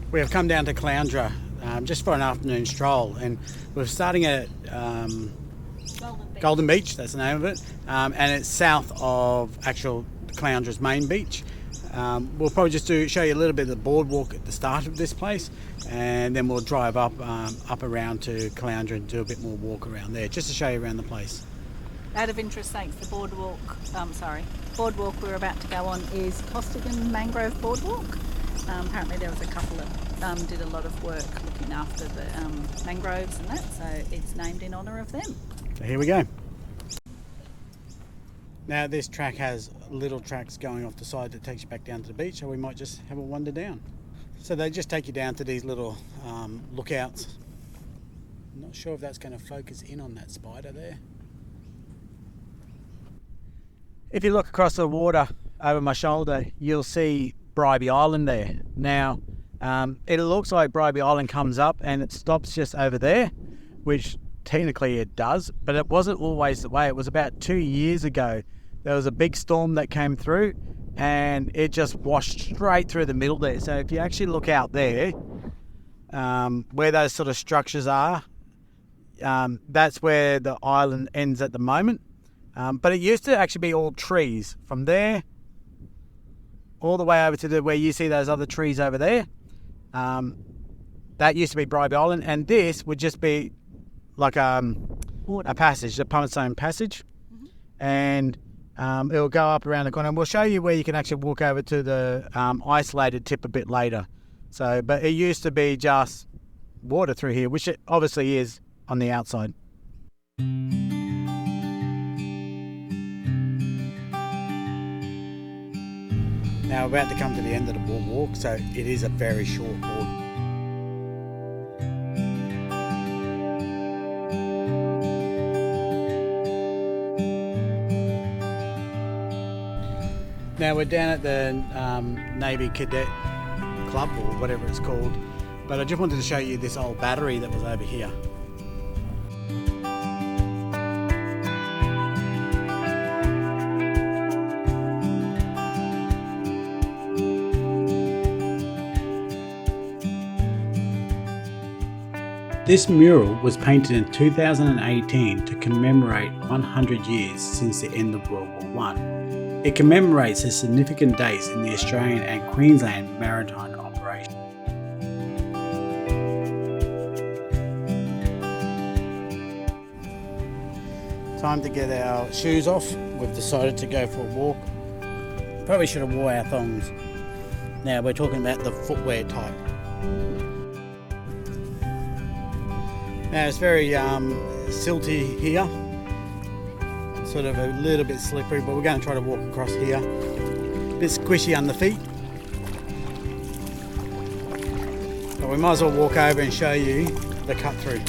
We have come down to Caloundra just for an afternoon stroll, and we're starting at Golden Beach, that's the name of it, and it's south of actual Caloundra's main beach. We'll probably just show you a little bit of the boardwalk at the start of this place, and then we'll drive up around to Caloundra and do a bit more walk around there, just to show you around the place. Out of interest, thanks, the boardwalk we're about to go on is Costigan Mangrove Boardwalk. Apparently there was a couple that did a lot of work looking after the mangroves and that, so it's named in honour of them. So here we go. Now this track has little tracks going off the side that takes you back down to the beach, so we might just have a wander down. So they just take you down to these little lookouts. I'm not sure if that's going to focus in on that spider there. If you look across the water over my shoulder, you'll see Bribie Island there. Now, it looks like Bribie Island comes up and it stops just over there, which technically it does, but it wasn't always the way. It was about 2 years ago. There was a big storm that came through and it just washed straight through the middle there. So if you actually look out there, where those sort of structures are, that's where the island ends at the moment. But it used to actually be all trees. From there all the way over to where you see those other trees over there, that used to be Bribie Island, and this would just be like a passage, the Pumice Passage. Mm-hmm. And it'll go up around the corner, and we'll show you where you can actually walk over to the isolated tip a bit later. So, but it used to be just water through here, which it obviously is on the outside. Now we're about to come to the end of the boardwalk, so it is a very short board. Now we're down at the Navy Cadet Club, or whatever it's called, but I just wanted to show you this old battery that was over here. This mural was painted in 2018 to commemorate 100 years since the end of World War I. It commemorates the significant dates in the Australian and Queensland maritime operation. Time to get our shoes off. We've decided to go for a walk. Probably should have wore our thongs. Now we're talking about the footwear type. Now it's very silty here, sort of a little bit slippery, but we're going to try to walk across here. A bit squishy on the feet, but we might as well walk over and show you the cut through.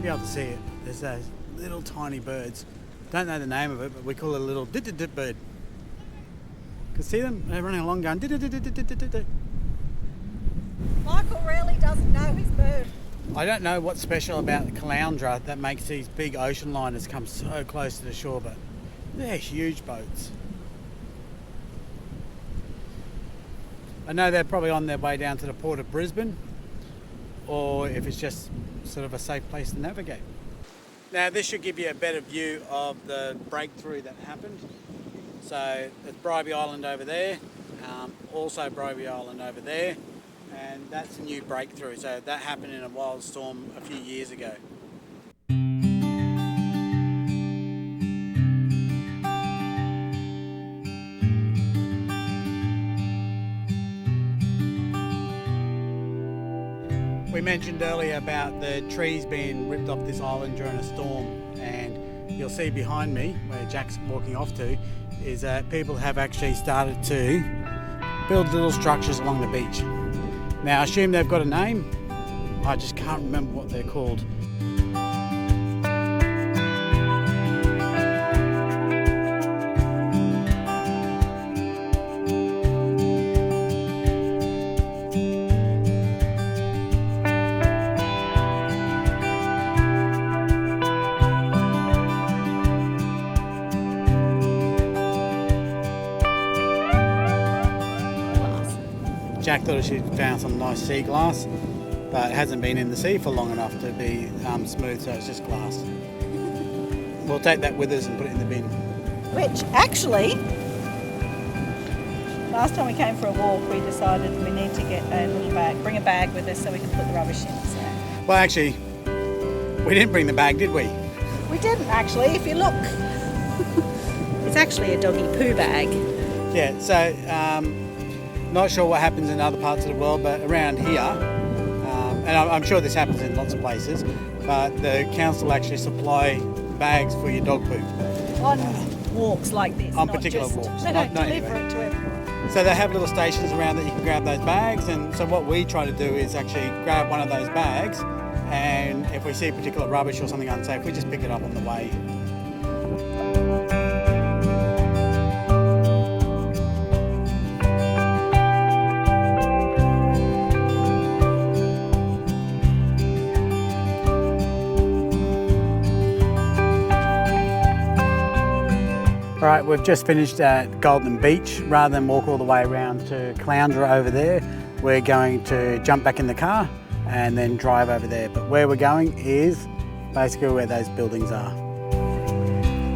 Be able to see it. There's those little tiny birds. Don't know the name of it, but we call it a little dit-dit-dit bird. Can see them? They're running along going dit-dit-dit-dit-dit-dit. Michael really doesn't know his bird. I don't know what's special about Caloundra that makes these big ocean liners come so close to the shore, but they're huge boats. I know they're probably on their way down to the port of Brisbane, or if it's just sort of a safe place to navigate. Now this should give you a better view of the breakthrough that happened. So there's Bribie Island over there, also Bribie Island over there, and that's a new breakthrough. So that happened in a wild storm a few years ago. We mentioned earlier about the trees being ripped off this island during a storm, and you'll see behind me, where Jack's walking off to, is that people have actually started to build little structures along the beach. Now I assume they've got a name, I just can't remember what they're called. Jack thought she'd found some nice sea glass, but it hasn't been in the sea for long enough to be smooth, so it's just glass. We'll take that with us and put it in the bin. Which actually, last time we came for a walk, we decided we need to get a little bag, bring a bag with us so we can put the rubbish in. So. Well, actually, we didn't bring the bag, did we? We didn't actually. If you look, it's actually a doggy poo bag. Yeah. So. Not sure what happens in other parts of the world, but around here, and I'm sure this happens in lots of places, but the council actually supply bags for your dog poop. On walks like this. On particular walks. They don't deliver it to everyone. So they have little stations around that you can grab those bags, and so what we try to do is actually grab one of those bags, and if we see particular rubbish or something unsafe, we just pick it up on the way. Alright, we've just finished at Golden Beach. Rather than walk all the way around to Caloundra over there, we're going to jump back in the car and then drive over there. But where we're going is basically where those buildings are.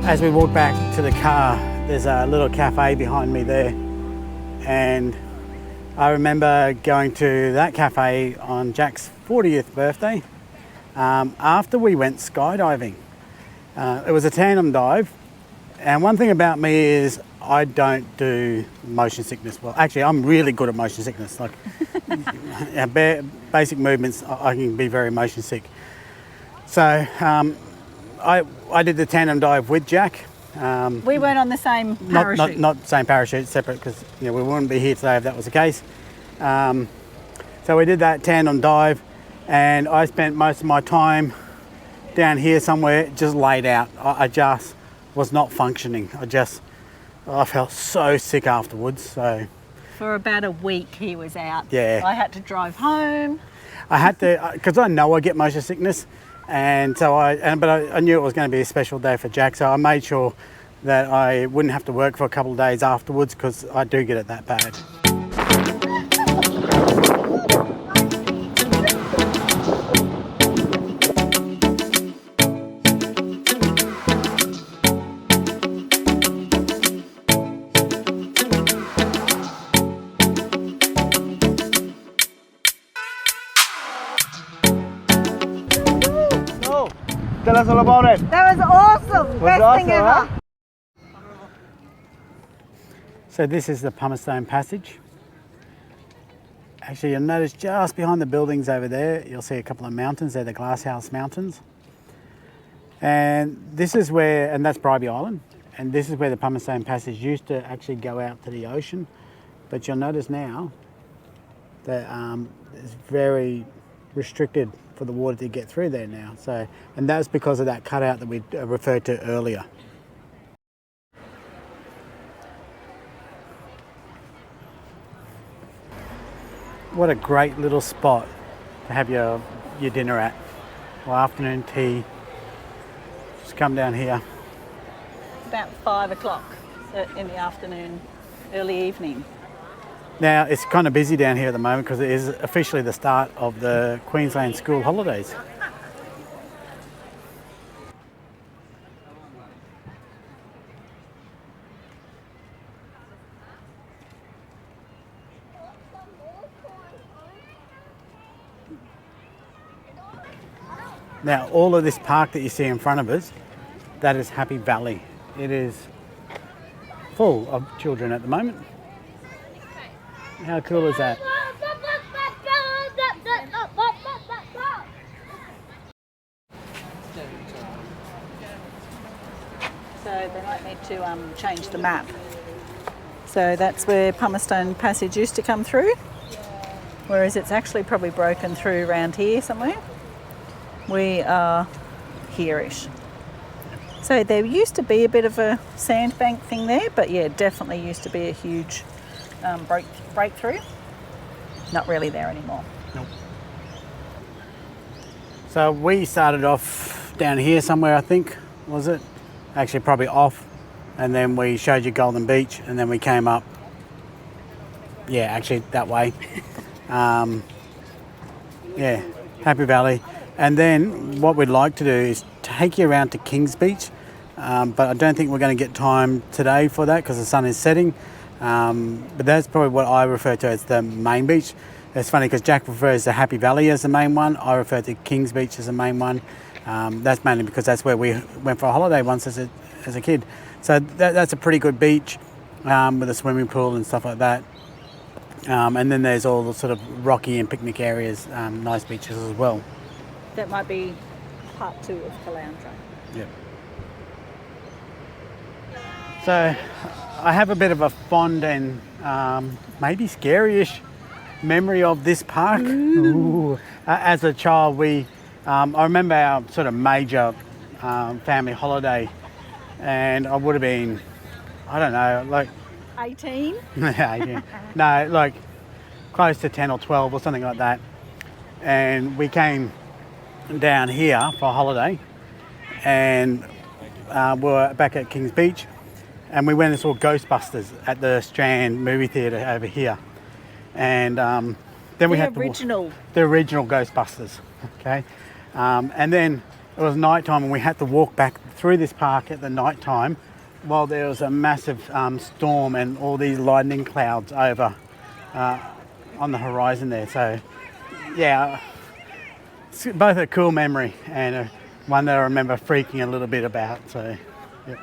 As we walk back to the car, there's a little cafe behind me there. And I remember going to that cafe on Jack's 40th birthday after we went skydiving. It was a tandem dive. And one thing about me is I don't do motion sickness well. Actually, I'm really good at motion sickness. Like basic movements, I can be very motion sick. So I did the tandem dive with Jack. We weren't on the same parachute. Not same parachute, separate, because we wouldn't be here today if that was the case. So we did that tandem dive, and I spent most of my time down here somewhere just laid out. I just was not functioning. I felt so sick afterwards. So for about a week he was out. Yeah. I had to drive home. I had to, because I know I get motion sickness, and so but I knew it was going to be a special day for Jack, so I made sure that I wouldn't have to work for a couple of days afterwards, because I do get it that bad. Tell us all about it. That was awesome. Best thing ever. Huh? So this is the Pumice Passage. Actually, you'll notice just behind the buildings over there, you'll see a couple of mountains. They're the Glasshouse Mountains. And this is where, and that's Bribie Island, and this is where the Pumice Passage used to actually go out to the ocean. But you'll notice now that it's very restricted for the water to get through there now. So, and that's because of that cutout that we referred to earlier. What a great little spot to have your dinner at, or afternoon tea. Just come down here. About 5 o'clock in the afternoon, early evening. Now it's kind of busy down here at the moment because it is officially the start of the Queensland school holidays. Now all of this park that you see in front of us, that is Happy Valley. It is full of children at the moment. How cool is that? So they might need to change the map. So that's where Pumice Passage used to come through, whereas it's actually probably broken through around here somewhere. We are here-ish. So there used to be a bit of a sandbank thing there, but yeah, definitely used to be a huge breakthrough. Not really there anymore. Nope. So we started off down here somewhere, I think, was it? Actually, probably off. And then we showed you Golden Beach, and then we came up, yeah, actually that way. Yeah, Happy Valley. And then what we'd like to do is take you around to Kings Beach, but I don't think we're going to get time today for that because the sun is setting. But that's probably what I refer to as the main beach. It's funny because Jack prefers the Happy Valley as the main one. I refer to Kings Beach as the main one. That's mainly because that's where we went for a holiday once as a kid. So that's a pretty good beach with a swimming pool and stuff like that. And then there's all the sort of rocky and picnic areas, nice beaches as well. That might be part 2 of Caloundra. Yep. So I have a bit of a fond and maybe scary-ish memory of this park. Ooh. As a child, I remember our sort of major family holiday, and I would have been, I don't know, like 18? Yeah, 18. No, like close to 10 or 12 or something like that. And we came down here for a holiday, and we were back at Kings Beach, and we went and saw Ghostbusters at the Strand movie theatre over here. And then we had the original Ghostbusters, okay? And then it was night time, and we had to walk back through this park at the night time while there was a massive storm and all these lightning clouds over on the horizon there. So yeah, it's both a cool memory and one that I remember freaking a little bit about. So yeah.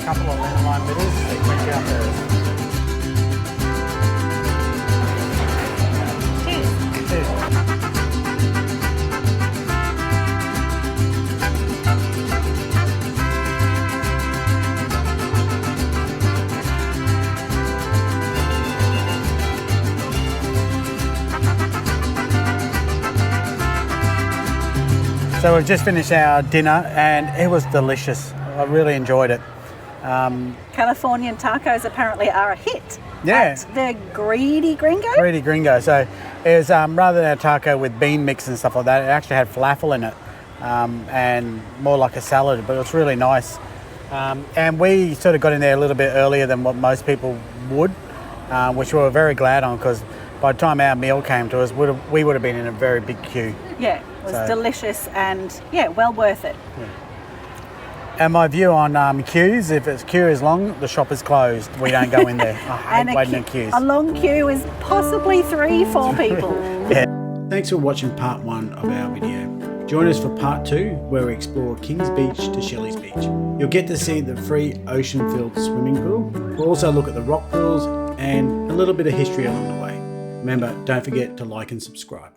Couple of landline bidders, they quit you up there. So we've just finished our dinner and it was delicious. I really enjoyed it. Californian tacos apparently are a hit. Yeah. They're Greedy Gringo? Greedy Gringo. So it was rather than a taco with bean mix and stuff like that, it actually had falafel in it and more like a salad, but it was really nice. And we sort of got in there a little bit earlier than what most people would, which we were very glad on because by the time our meal came to us, we would have been in a very big queue. Yeah, it was delicious and yeah, well worth it. Yeah. And my view on queues, if it's queue is long, the shop is closed. We don't go in there. I hate waiting in queues. A long queue is possibly 3-4 people. Yeah. Thanks for watching part 1 of our video. Join us for part 2, where we explore Kings Beach to Shelley's Beach. You'll get to see the free ocean-filled swimming pool. We'll also look at the rock pools and a little bit of history along the way. Remember, don't forget to like and subscribe.